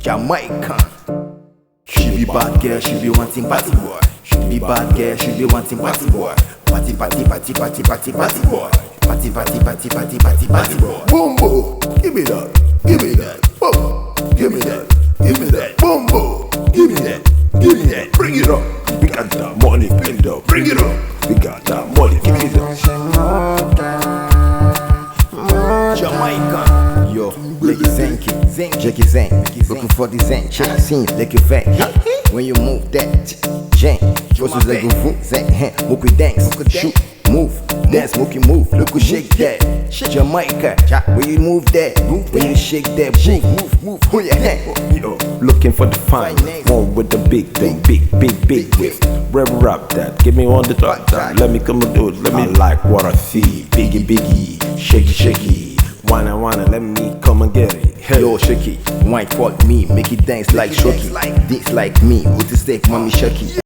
Jamaican. She be bad girl, she be wanting party boy. She be bad girl, she be wanting party boy. Party, party, party, party, party, party boy. Party, party, party, party, party, party boy. Boom boom, give me that, give me that. Boom, give me that, give me that. Boom boom, give me that, give me that. Bring it up, we got that money, bring it up, bring it up. We got that money, give me that. Jamaican, yo, Jackie Zenki, Jackie Zen, looking for the Zen, check the scene, like you vent. When you move that, Jen, goes to the groove, Zen, Mookie dance, shoot, move, dance, Mookie move, look who shake that. Jamaica, when you move that, when you shake that, move, pull your hand. Yo, looking for the fine one with the big thing, big whip. Rap that, give me on the top time. Let me come and do it, let me like what I see. Biggie, shaky. Wanna, let me come and get it. Hey. Yo, shaky, wine for me, make it dance like Shoki. Dance like me, with the steak, mommy shaky.